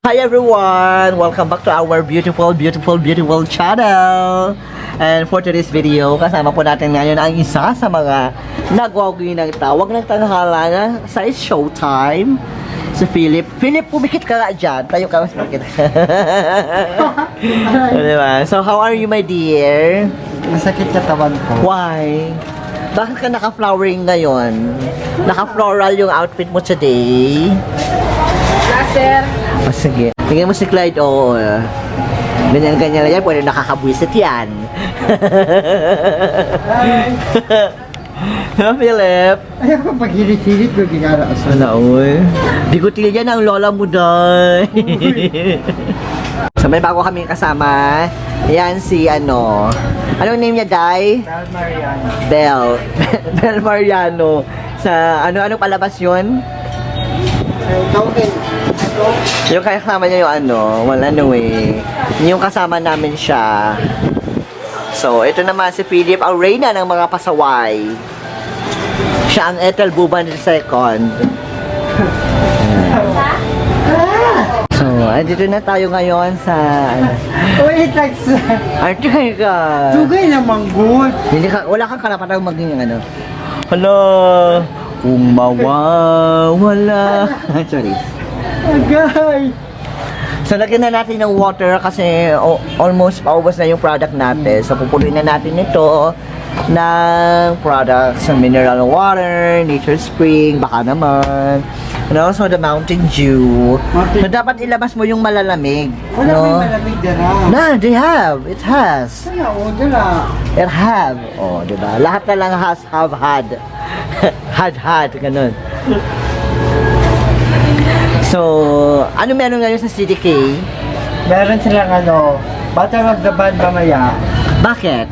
Hi everyone! Welcome back to our beautiful channel! And for today's video, kasama po natin ngayon ang isa sa mga nagwagi ng tawag ng tanghala na sa showtime. Si Philip. Philip, pumikit ka nga dyan. Tayo ka mas pumikit. Diba? So, how are you, my dear? Masakit katawan ko. Why? Bakit ka naka-flowering ngayon? Naka-floral yung outfit mo today? Sir. Oh, sige. Tingnan mo si Clyde, oo. Ganyan-ganyan na yan, pwede nakakabwisit yan. Ha, Philip? Ayaw ko pag-hirit-hirit ko ginaraas. Wala, uy. Bigutilya ng lola mo, day. So, may bago kami kasama. Yan si, ano. Anong name niya, day? Dal Mariano. Bel Mariano. Sa, ano palabas yun? Token. Yung kasama niya yung ano, yung kasama namin siya. So, ito naman si Philip, ang reyna ng mga pasaway. Siya ang Ethel Buban II. So, andito na tayo ngayon sa... Wait, like, Arte kayo ka. dugay naman good. Wala kang karapatang maging ano. Hala, kung mawawala. Sorry. Agay. So, lagyan na natin ng water kasi almost paubos na yung product natin. So, pupuloy na natin ito ng products sa mineral water, nature spring, baka naman. And also the Mountain Dew. So, dapat ilabas mo yung malalamig. Wala no? may malamig dara. Na, they have. It has. Sana o dara. It have. Oh, di ba? Lahat na lang has, have, had. had, ganun. So, ano meron ngayon sa CDK? Meron silang Battle of the Band mamaya. Bakit?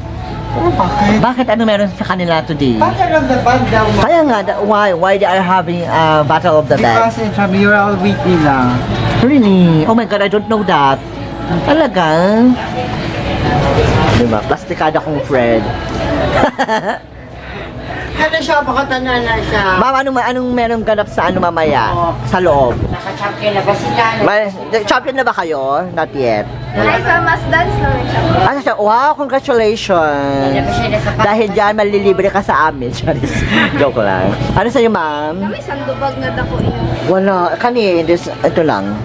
Bakit? Bakit ano meron sa kanila today? Battle of the Band daw mo. Kaya nga, why they are having a Battle of the Band? Because intramural week nila. Really? Oh my God, I don't know that. Talaga? Diba? Plastikada kong Fred. Ano siya, pakatanan na siya. Ma'am, anong meron ganap sa ano mamaya? Sa loob? Naka-champion na ba sila? Champion na ba kayo? Not yet. Hi, sa Mas Dance na rin siya. Ano siya? Wow, congratulations! Dahil dyan, malilibre ka sa amin. Charis. Joke lang. Ano sa'yo, ma'am? Kami sandubag na dako iyo. Wala. Kani, ito lang.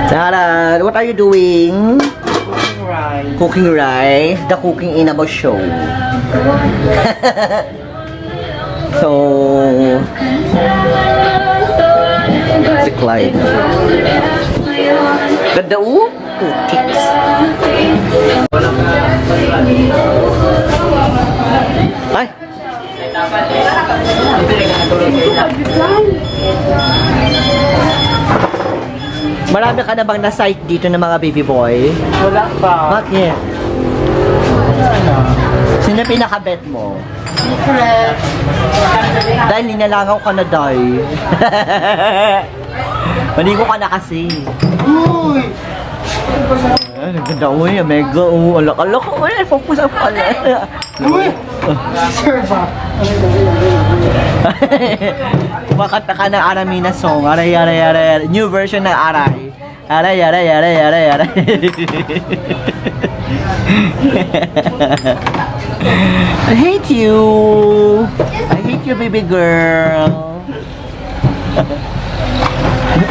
Tara, what are you doing? Right. Cooking rice. The Cooking Inabo Show. So, si Clyde. Ganda Cookies. Ay! Marami ka na bang na-sight dito ng mga baby boy? Wala pa. Bakit? Sino pinaka-bet mo? Secret. Dahil ninalangaw ka na, Day. Maligo ka na kasi. Uy! Ay, naganda, uy. Mega, alak-alak. Uy, focus up pala. Uy! Sir ba? Kumakanta ka ng Aramina song. Aray, aray, aray. New version ng Aray. Aray, aray, aray, aray, aray. I hate you. I hate you, baby girl.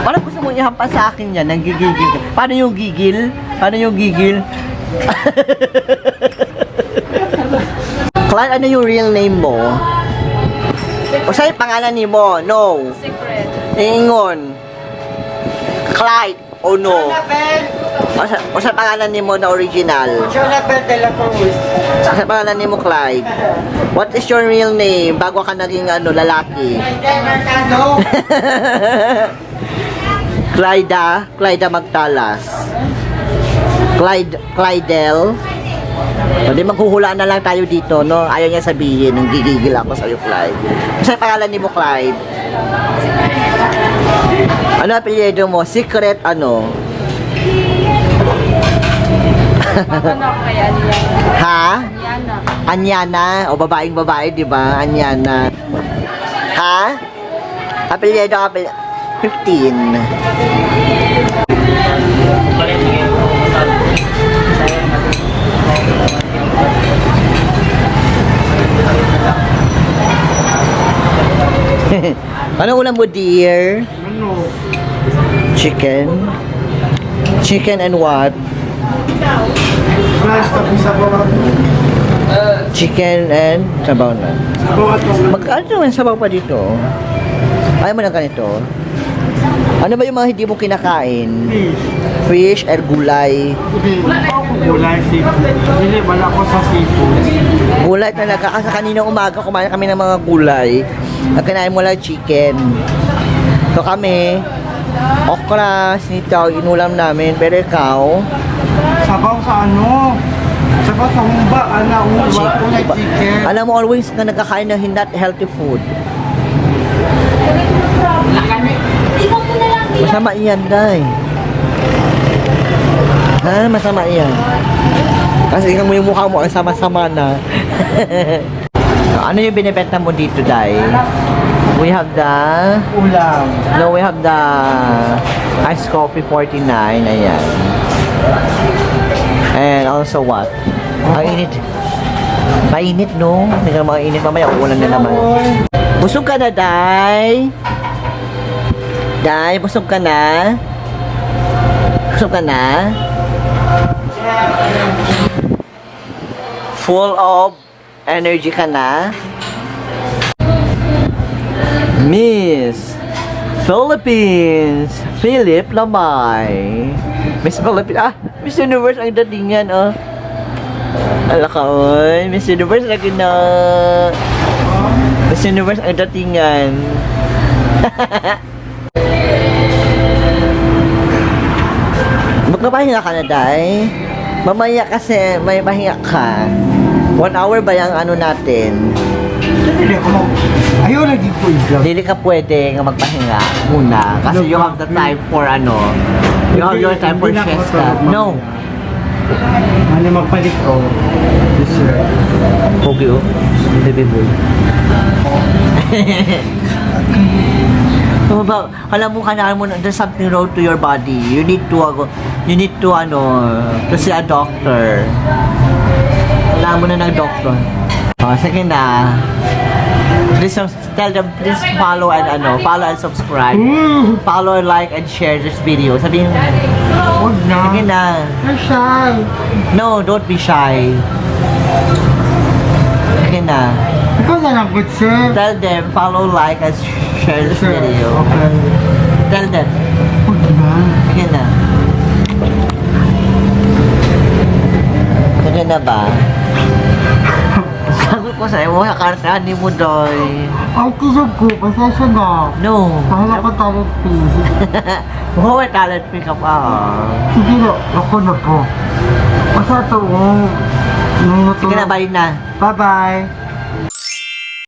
Parang gusto mo ihampas sa akin yan, nang gigigil. Paano yung gigil? Paano yung gigil? Clyde, ano yung real name mo? O sa'yo pangalan ni mo? No. Secret. Ingon. Clyde o no? O sa pangalan ni mo na original? Jonathan de la Cruz. Sa pangalan ni mo, Clyde. What is your real name bago ka naging lalaki? Mercado. Clyda Magtalas. Clydel. O di maghuhulaan na lang tayo dito, no? Ayaw niya sabihin, nang gigigil ako sa'yo, Clyde. Sa pangalan ni mo, Clyde? Ano apelyido mo? Secret ano? Ano kaya niya? Ha? Yana. Anyana? O babaeng babae, di ba? Anyana. Ha? Apelyido, 15. Ano ulam mo, dear? Ano? Chicken? Chicken and what? Plus, tapos sa bawat. Chicken and sabaw na. Sa bawat ng Magkano naman sabaw pa dito? Ayaw mo na ganito? Ano ba yung mga hindi mo kinakain? fish. Fish and gulay. Hindi, ako gulay seafood. Hindi, wala ko sa seafood. Gulay talaga. Kasi kanina umaga kumain kami ng mga gulay. At kinain mo lang chicken. So kami, okra, sitaw, inulam namin. Pero ikaw, Sabaw sa ano? Sabaw sa humba, humba, kulay chicken. alam mo always ka nagkakain ng not healthy food. Masama iyan, day. Ha? Masama iyan. Kasi ikaw mo yung mukha mo, ang sama-sama na. Ano yung binibenta mo dito, day? We have the... Ulam. No, we have the iced coffee 49. Ayan. And also what? Ang init. Mainit, no? Hindi ka mga init. Mamaya, ulan na naman. Busog ka na, day? Day, busog ka na? Busog ka na? Full of energy ka na? Miss Philippines Philip Lamay. Miss Philippines. Miss Universe ang datingan, oh. Ala ka, oy. Miss Universe lagi na. Miss Universe ang datingan. Magpapahinga ka na, day? Mamaya kasi may pahinga ka. 1 hour ba yung ano natin? Hindi ako mag... Ayaw na dito i-vlog. Dili ka pwede nga magpahinga muna. Kasi you have the time for ano. You have your time for Hindi na ako siesta. tulog No. Ano magpalit ko? This year. Pogi, oh. Baby boy. So, alam mo, kailangan mo, there's something wrong to your body. You need to to see a doctor. Kailangan mo na ng doctor. Oh, sige na. Please tell them, please follow and subscribe. Follow, like, and share this video. Sabihin, Huwag na. sige na. I'm shy. No, don't be shy. Sige na. Ikaw na lang, good sir. Tell them, follow, like, and share this video. Okay. Tell them. Huwag na. Sige na. Sige na ba? Sabi ko sa'yo, kartahan ni mo, Doy. Ay, kisog ko. Pasensya na. No. Pahala ka talent fee. Oo, talent pick up Sige na. Ako na po. Basta ito, Sige na, bye na. Bye-bye.